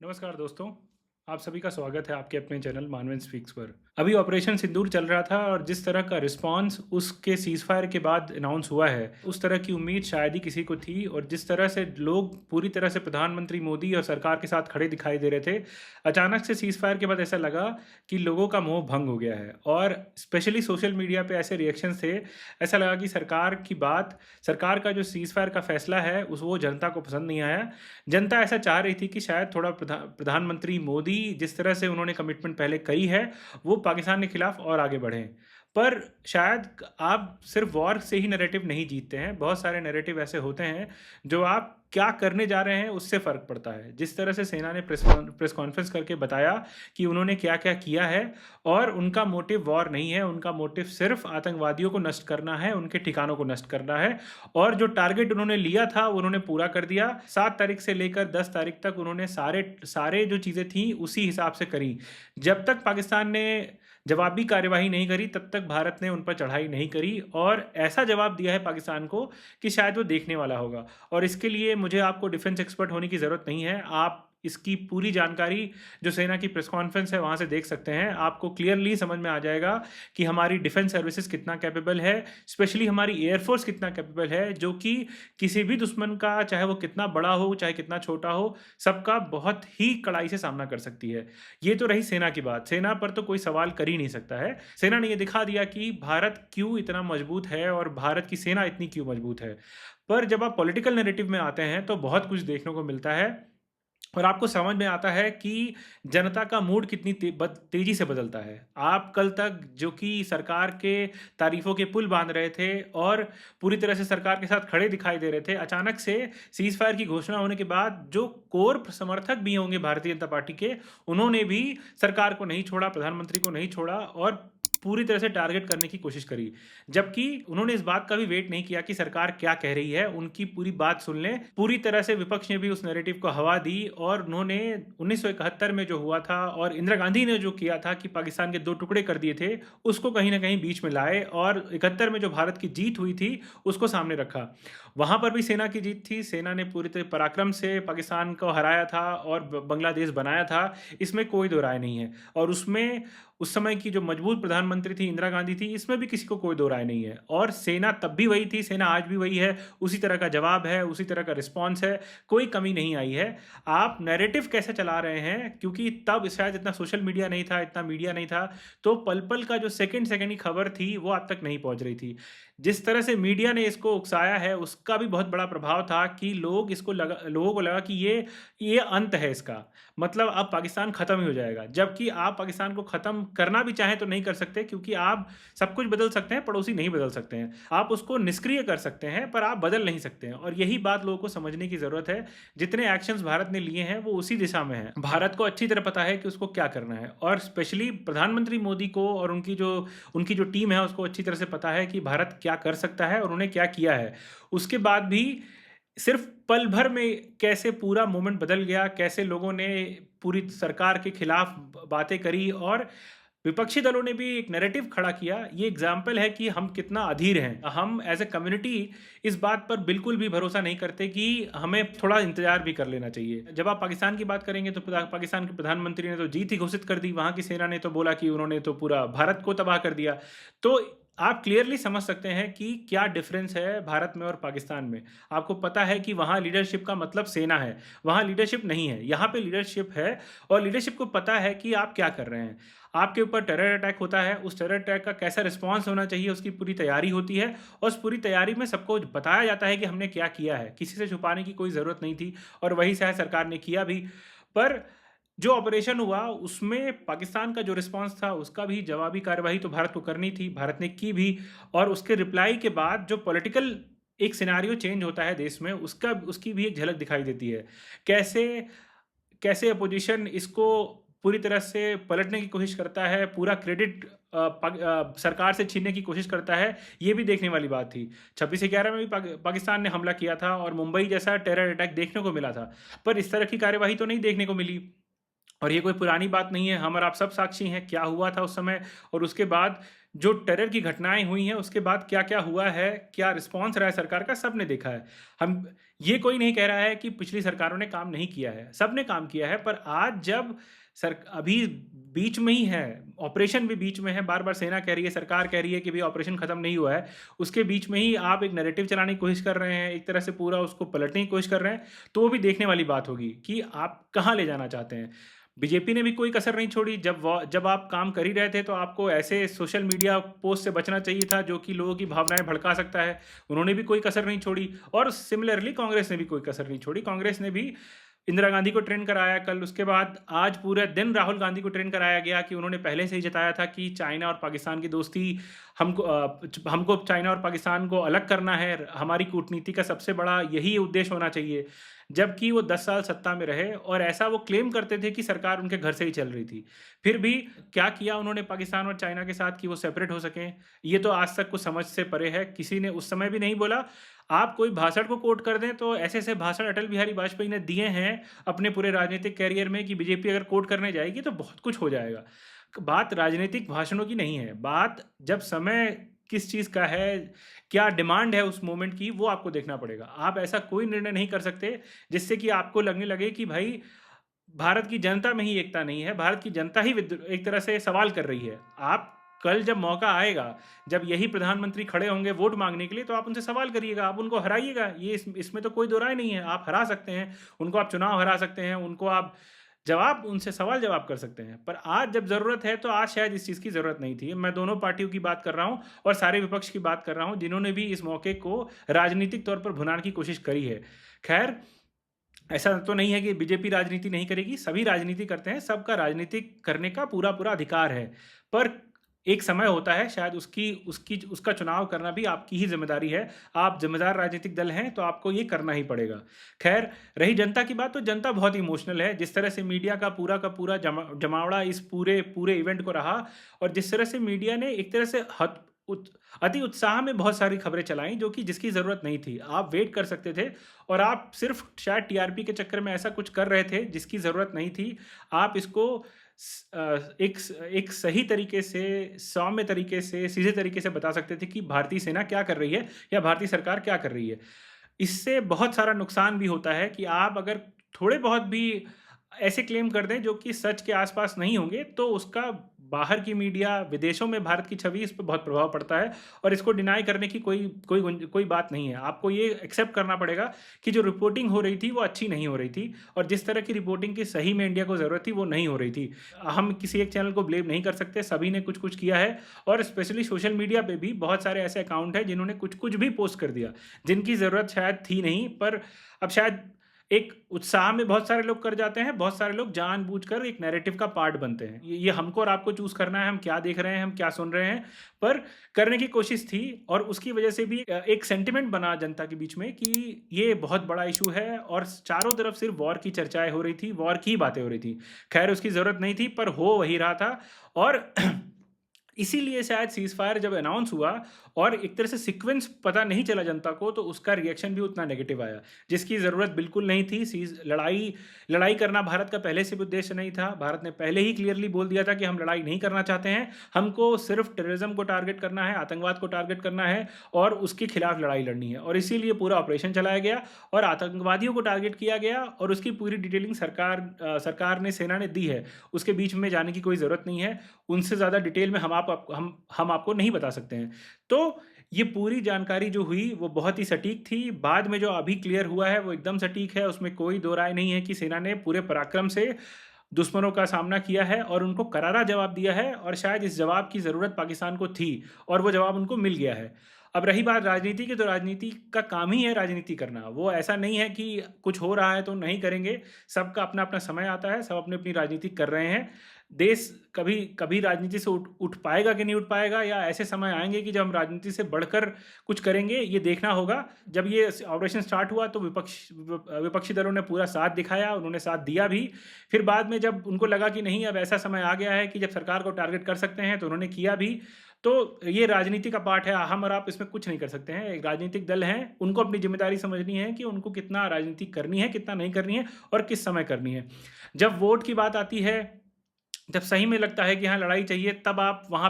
नमस्कार दोस्तों, आप सभी का स्वागत है आपके अपने चैनल मानवें स्पीक्स पर। अभी ऑपरेशन सिंदूर चल रहा था और जिस तरह का रिस्पांस उसके सीज़फायर के बाद अनाउंस हुआ है, उस तरह की उम्मीद शायद ही किसी को थी। और जिस तरह से लोग पूरी तरह से प्रधानमंत्री मोदी और सरकार के साथ खड़े दिखाई दे रहे थे, अचानक से सीज़फायर के बाद ऐसा लगा कि लोगों का मोह भंग हो गया है। और स्पेशली सोशल मीडिया पे ऐसे रिएक्शंस थे, ऐसा लगा कि सरकार का जो सीज़फायर का फैसला है उस वो जनता को पसंद नहीं आया। जनता ऐसा चाह रही थी कि शायद थोड़ा प्रधानमंत्री मोदी जिस तरह से उन्होंने कमिटमेंट पहले करी है, वो पाकिस्तान के खिलाफ और आगे बढ़ें। पर शायद आप सिर्फ वॉर से ही नैरेटिव नहीं जीतते हैं, बहुत सारे नैरेटिव ऐसे होते हैं जो आप क्या करने जा रहे हैं उससे फ़र्क पड़ता है। जिस तरह से सेना ने प्रेस कॉन्फ्रेंस करके बताया कि उन्होंने क्या क्या किया है, और उनका मोटिव वॉर नहीं है, उनका मोटिव सिर्फ आतंकवादियों को नष्ट करना है, उनके ठिकानों को नष्ट करना है। और जो टारगेट उन्होंने लिया था उन्होंने पूरा कर दिया। 7 तारीख से लेकर 10 तारीख तक उन्होंने सारे सारे जो चीज़ें थी उसी हिसाब से करी। जब तक पाकिस्तान ने जवाबी कार्यवाही नहीं करी तब तक भारत ने उन पर चढ़ाई नहीं करी, और ऐसा जवाब दिया है पाकिस्तान को कि शायद वो देखने वाला होगा। और इसके लिए मुझे आपको डिफेंस एक्सपर्ट होने की ज़रूरत नहीं है, आप इसकी पूरी जानकारी जो सेना की प्रेस कॉन्फ्रेंस है वहाँ से देख सकते हैं। आपको क्लियरली समझ में आ जाएगा कि हमारी डिफेंस सर्विसेज कितना कैपेबल है, स्पेशली हमारी एयरफोर्स कितना कैपेबल है, जो कि किसी भी दुश्मन का, चाहे वो कितना बड़ा हो चाहे कितना छोटा हो, सबका बहुत ही कड़ाई से सामना कर सकती है। ये तो रही सेना की बात। सेना पर तो कोई सवाल कर ही नहीं सकता है। सेना ने ये दिखा दिया कि भारत क्यों इतना मजबूत है और भारत की सेना इतनी क्यों मजबूत है। पर जब आप पॉलिटिकल नैरेटिव में आते हैं तो बहुत कुछ देखने को मिलता है, और आपको समझ में आता है कि जनता का मूड कितनी तेजी से बदलता है। आप कल तक जो कि सरकार के तारीफों के पुल बांध रहे थे और पूरी तरह से सरकार के साथ खड़े दिखाई दे रहे थे, अचानक से सीज फायर की घोषणा होने के बाद जो कोर समर्थक भी होंगे भारतीय जनता पार्टी के, उन्होंने भी सरकार को नहीं छोड़ा, प्रधानमंत्री को नहीं छोड़ा और पूरी तरह से टारगेट करने की कोशिश करी। जबकि उन्होंने इस बात का भी वेट नहीं किया कि सरकार क्या कह रही है, उनकी पूरी बात सुन लें। पूरी तरह से विपक्ष ने भी उस नैरेटिव को हवा दी, और उन्होंने 1971 में जो हुआ था और इंदिरा गांधी ने जो किया था कि पाकिस्तान के 2 टुकड़े कर दिए थे, उसको कहीं ना कहीं बीच में लाए, और 71 में जो भारत की जीत हुई थी उसको सामने रखा। वहां पर भी सेना की जीत थी। सेना ने पूरी तरह पराक्रम से पाकिस्तान को हराया था और बांग्लादेश बनाया था, इसमें कोई दो राय नहीं है। और उसमें उस समय की जो मजबूत प्रधानमंत्री थी इंदिरा गांधी थी, इसमें भी किसी को कोई दो राय नहीं है। और सेना तब भी वही थी, सेना आज भी वही है, उसी तरह का जवाब है, उसी तरह का रिस्पॉन्स है, कोई कमी नहीं आई है। आप नैरेटिव कैसे चला रहे हैं, क्योंकि तब शायद इतना सोशल मीडिया नहीं था, इतना मीडिया नहीं था, तो पल पल का जो सेकंड सेकंड की खबर थी वो आप तक नहीं पहुंच रही थी। जिस तरह से मीडिया ने इसको उकसाया है उसका भी बहुत बड़ा प्रभाव था कि लोगों को लगा कि ये अंत है इसका, मतलब अब पाकिस्तान ख़त्म ही हो जाएगा। जबकि आप पाकिस्तान को ख़त्म करना भी चाहें तो नहीं कर सकते, क्योंकि आप सब कुछ बदल सकते हैं, पड़ोसी नहीं बदल सकते हैं। आप उसको निष्क्रिय कर सकते हैं पर आप बदल नहीं सकते हैं, और यही बात लोगों को समझने की ज़रूरत है। जितने एक्शंस भारत ने लिए हैं वो उसी दिशा में हैं। भारत को अच्छी तरह पता है कि उसको क्या करना है, और स्पेशली प्रधानमंत्री मोदी को और उनकी जो टीम है उसको अच्छी तरह से पता है कि भारत क्या कर सकता है और उन्होंने क्या किया है। उसके बाद भी सिर्फ पल भर में कैसे पूरा मोमेंट बदल गया, कैसे लोगों ने पूरी सरकार के खिलाफ बातें करी, और विपक्षी दलों ने भी एक नैरेटिव खड़ा किया। ये एग्जाम्पल है कि हम कितना अधीर हैं। हम एज ए कम्युनिटी इस बात पर बिल्कुल भी भरोसा नहीं करते कि हमें थोड़ा इंतजार भी कर लेना चाहिए। जब आप पाकिस्तान की बात करेंगे तो पाकिस्तान के प्रधानमंत्री ने तो जीत ही घोषित कर दी, वहाँ की सेना ने तो बोला कि उन्होंने तो पूरा भारत को तबाह कर दिया। तो आप क्लियरली समझ सकते हैं कि क्या डिफरेंस है भारत में और पाकिस्तान में। आपको पता है कि वहाँ लीडरशिप का मतलब सेना है, वहाँ लीडरशिप नहीं है। यहाँ पे लीडरशिप है, और लीडरशिप को पता है कि आप क्या कर रहे हैं। आपके ऊपर टेरर अटैक होता है, उस टेरर अटैक का कैसा रिस्पॉन्स होना चाहिए उसकी पूरी तैयारी होती है, और उस पूरी तैयारी में सबको बताया जाता है कि हमने क्या किया है। किसी से छुपाने की कोई ज़रूरत नहीं थी, और वही शायद सरकार ने किया भी। पर जो ऑपरेशन हुआ उसमें पाकिस्तान का जो रिस्पांस था उसका भी जवाबी कार्रवाई तो भारत को करनी थी, भारत ने की भी। और उसके रिप्लाई के बाद जो पॉलिटिकल एक सिनारियो चेंज होता है देश में, उसकी भी एक झलक दिखाई देती है। कैसे कैसे अपोजिशन इसको पूरी तरह से पलटने की कोशिश करता है, पूरा क्रेडिट सरकार से छीनने की कोशिश करता है, ये भी देखने वाली बात थी। 26/11 में भी पाकिस्तान ने हमला किया था और मुंबई जैसा टेरर अटैक देखने को मिला था, पर इस तरह की कार्यवाही तो नहीं देखने को मिली। और ये कोई पुरानी बात नहीं है, हम और आप सब साक्षी हैं क्या हुआ था उस समय, और उसके बाद जो टेरर की घटनाएं हुई हैं उसके बाद क्या क्या हुआ है, क्या रिस्पॉन्स रहा है सरकार का, सब ने देखा है। हम ये कोई नहीं कह रहा है कि पिछली सरकारों ने काम नहीं किया है, सब ने काम किया है, पर आज जब सर अभी बीच में ही है, ऑपरेशन भी बीच में है, बार-बार सेना कह रही है, सरकार कह रही है कि भई ऑपरेशन खत्म नहीं हुआ है, उसके बीच में ही आप एक नैरेटिव चलाने की कोशिश कर रहे हैं, एक तरह से पूरा उसको पलटने की कोशिश कर रहे हैं, तो वो भी देखने वाली बात होगी कि आप कहाँ ले जाना चाहते हैं। बीजेपी ने भी कोई कसर नहीं छोड़ी, जब आप काम कर ही रहे थे तो आपको ऐसे सोशल मीडिया पोस्ट से बचना चाहिए था जो कि लोगों की भावनाएं भड़का सकता है, उन्होंने भी कोई कसर नहीं छोड़ी। और सिमिलरली कांग्रेस ने भी कोई कसर नहीं छोड़ी, कांग्रेस ने भी इंदिरा गांधी को ट्रेंड कराया कल, उसके बाद आज पूरे दिन राहुल गांधी को ट्रेंड कराया गया कि उन्होंने पहले से ही जताया था कि चाइना और पाकिस्तान की दोस्ती, हमको चाइना और पाकिस्तान को अलग करना है, हमारी कूटनीति का सबसे बड़ा यही उद्देश्य होना चाहिए। जबकि वो 10 साल सत्ता में रहे और ऐसा वो क्लेम करते थे कि सरकार उनके घर से ही चल रही थी। फिर भी क्या किया उन्होंने पाकिस्तान और चाइना के साथ कि वो सेपरेट हो सकें? ये तो आज तक कुछ समझ से परे है। किसी ने उस समय भी नहीं बोला। आप कोई भाषण को कोट कर दें तो ऐसे-ऐसे भाषण अटल बिहारी वाजपेयी ने दिए हैं अपने पूरे राजनीतिक करियर में कि बीजेपी अगर कोट करने जाएगी तो बहुत कुछ हो जाएगा। बात राजनीतिक भाषणों की नहीं है, बात जब समय किस चीज़ का है, क्या डिमांड है उस मोमेंट की, वो आपको देखना पड़ेगा। आप ऐसा कोई निर्णय नहीं कर सकते जिससे कि आपको लगने लगे कि भाई भारत की जनता में ही एकता नहीं है, भारत की जनता ही एक तरह से सवाल कर रही है। आप कल जब मौका आएगा, जब यही प्रधानमंत्री खड़े होंगे वोट मांगने के लिए, तो आप उनसे सवाल करिएगा, आप उनको हराइएगा। ये इसमें तो कोई दो राय नहीं है। आप हरा सकते हैं, उनको आप चुनाव हरा सकते हैं, उनको आप जवाब उनसे सवाल जवाब कर सकते हैं। पर आज जब ज़रूरत है तो आज शायद इस चीज़ की ज़रूरत नहीं थी। मैं दोनों पार्टियों की बात कर रहा हूँ और सारे विपक्ष की बात कर रहा हूँ जिन्होंने भी इस मौके को राजनीतिक तौर पर भुनाने की कोशिश करी है। खैर, ऐसा तो नहीं है कि बीजेपी राजनीति नहीं करेगी, सभी राजनीति करते हैं, सबका राजनीति करने का पूरा-पूरा अधिकार है। पर एक समय होता है, शायद उसकी उसकी उसका चुनाव करना भी आपकी ही ज़िम्मेदारी है। आप ज़िम्मेदार राजनीतिक दल हैं, तो आपको ये करना ही पड़ेगा। ख़ैर, रही जनता की बात, तो जनता बहुत इमोशनल है। जिस तरह से मीडिया का पूरा जमावड़ा इस पूरे पूरे इवेंट को रहा और जिस तरह से मीडिया ने एक तरह से अति उत्साह में बहुत सारी खबरें चलाईं, जो कि जिसकी ज़रूरत नहीं थी। आप वेट कर सकते थे और आप सिर्फ़ शायद टीआरपी के चक्कर में ऐसा कुछ कर रहे थे, जिसकी ज़रूरत नहीं थी। आप इसको एक सही तरीके से, सौम्य तरीके से, सीधे तरीके से बता सकते थे कि भारतीय सेना क्या कर रही है या भारतीय सरकार क्या कर रही है। इससे बहुत सारा नुकसान भी होता है कि आप अगर थोड़े बहुत भी ऐसे क्लेम कर दें जो कि सच के आस-पास नहीं होंगे, तो उसका बाहर की मीडिया, विदेशों में भारत की छवि, इस पे बहुत प्रभाव पड़ता है और इसको डिनाई करने की कोई बात नहीं है। आपको ये एक्सेप्ट करना पड़ेगा कि जो रिपोर्टिंग हो रही थी, वो अच्छी नहीं हो रही थी और जिस तरह की रिपोर्टिंग की सही में इंडिया को ज़रूरत थी, वो नहीं हो रही थी। हम किसी एक चैनल को ब्लेम नहीं कर सकते, सभी ने कुछ-कुछ किया है और स्पेशली सोशल मीडिया पे भी बहुत सारे ऐसे अकाउंट हैं, जिन्होंने कुछ-कुछ भी पोस्ट कर दिया, जिनकी ज़रूरत शायद थी नहीं, पर अब शायद एक उत्साह में बहुत सारे लोग कर जाते हैं, बहुत सारे लोग जानबूझकर एक नैरेटिव का पार्ट बनते हैं। ये हमको और आपको चूज़ करना है, हम क्या देख रहे हैं, हम क्या सुन रहे हैं, पर करने की कोशिश थी और उसकी वजह से भी एक सेंटिमेंट बना जनता के बीच में कि ये बहुत बड़ा इश्यू है और चारों तरफ सिर्फ वॉर की चर्चाएँ हो रही थी, वॉर की बातें हो रही थी। खैर, उसकी ज़रूरत नहीं थी, पर हो वही रहा था और इसीलिए शायद सीज़फायर जब अनाउंस हुआ और एक तरह से सीक्वेंस पता नहीं चला जनता को, तो उसका रिएक्शन भी उतना नेगेटिव आया, जिसकी ज़रूरत बिल्कुल नहीं थी। लड़ाई करना भारत का पहले से भी उद्देश्य नहीं था। भारत ने पहले ही क्लियरली बोल दिया था कि हम लड़ाई नहीं करना चाहते हैं, हमको सिर्फ टेररिज्म को टारगेट करना है, आतंकवाद को टारगेट करना है और उसके खिलाफ लड़ाई लड़नी है और इसीलिए पूरा ऑपरेशन चलाया गया और आतंकवादियों को टारगेट किया गया और उसकी पूरी डिटेलिंग सरकार ने, सेना ने दी है। उसके बीच में जाने की कोई ज़रूरत नहीं है। उनसे ज़्यादा डिटेल में हम आपको नहीं बता सकते हैं। तो ये पूरी जानकारी जो हुई वो बहुत ही सटीक थी। बाद में जो अभी क्लियर हुआ है वो एकदम सटीक है, उसमें कोई दो राय नहीं है कि सेना ने पूरे पराक्रम से दुश्मनों का सामना किया है और उनको करारा जवाब दिया है और शायद इस जवाब की ज़रूरत पाकिस्तान को थी और वो जवाब उनको मिल गया है। अब रही बात राजनीति की, तो राजनीति का काम ही है राजनीति करना। वो ऐसा नहीं है कि कुछ हो रहा है तो नहीं करेंगे। सबका अपना-अपना समय आता है, सब अपनी-अपनी राजनीति कर रहे हैं। देश कभी कभी राजनीति से उठ पाएगा कि नहीं उठ पाएगा, या ऐसे समय आएँगे कि जब हम राजनीति से बढ़कर कुछ करेंगे, ये देखना होगा। जब ये ऑपरेशन स्टार्ट हुआ तो विपक्षी दलों ने पूरा साथ दिखाया, उन्होंने साथ दिया भी। फिर बाद में जब उनको लगा कि नहीं, अब ऐसा समय आ गया है कि जब सरकार को टारगेट कर सकते हैं, तो उन्होंने किया भी। तो ये राजनीति का पार्ट है, हम और आप इसमें कुछ नहीं कर सकते हैं। एक राजनीतिक दल हैं, उनको अपनी ज़िम्मेदारी समझनी है कि उनको कितना राजनीति करनी है, कितना नहीं करनी है और किस समय करनी है। जब वोट की बात आती है जब सही में लगता है कि हाँ लड़ाई चाहिए, तब आप वहाँ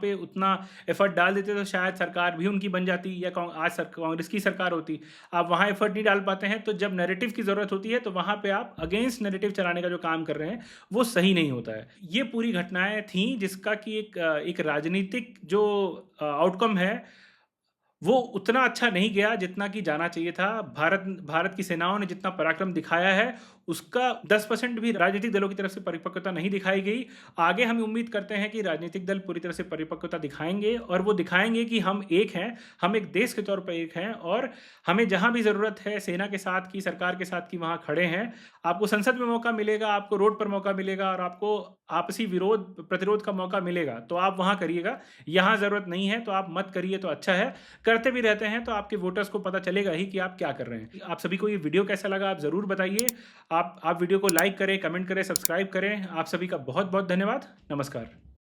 पे उतना एफर्ट डाल देते तो शायद सरकार भी उनकी बन जाती, या आज कांग्रेस की सरकार होती। आप वहाँ एफर्ट नहीं डाल पाते हैं, तो जब नैरेटिव की ज़रूरत होती है तो वहाँ पे आप अगेंस्ट नैरेटिव चलाने का जो काम कर रहे हैं वो सही नहीं होता है। ये पूरी घटनाएं थी जिसका कि एक राजनीतिक जो आउटकम है वो उतना अच्छा नहीं गया जितना कि जाना चाहिए था। भारत की सेनाओं ने जितना पराक्रम दिखाया है, उसका 10% भी राजनीतिक दलों की तरफ से परिपक्वता नहीं दिखाई गई। आगे हम उम्मीद करते हैं कि राजनीतिक दल पूरी तरह से परिपक्वता दिखाएंगे, और वो दिखाएंगे कि हम एक हैं, हम एक देश के तौर पर एक हैं, और हमें जहां भी ज़रूरत है सेना के साथ की, सरकार के साथ की, वहां खड़े हैं। आपको संसद में मौका मिलेगा, आपको रोड पर मौका मिलेगा, और आपको आपसी विरोध प्रतिरोध का मौका मिलेगा तो आप वहां करिएगा। यहाँ ज़रूरत नहीं है तो आप मत करिए तो अच्छा है। करते भी रहते हैं तो आपके वोटर्स को पता चलेगा ही कि आप क्या कर रहे हैं। आप सभी को ये वीडियो कैसा लगा आप ज़रूर बताइए। आप वीडियो को लाइक करें, कमेंट करें, सब्सक्राइब करें। आप सभी का बहुत बहुत धन्यवाद। नमस्कार।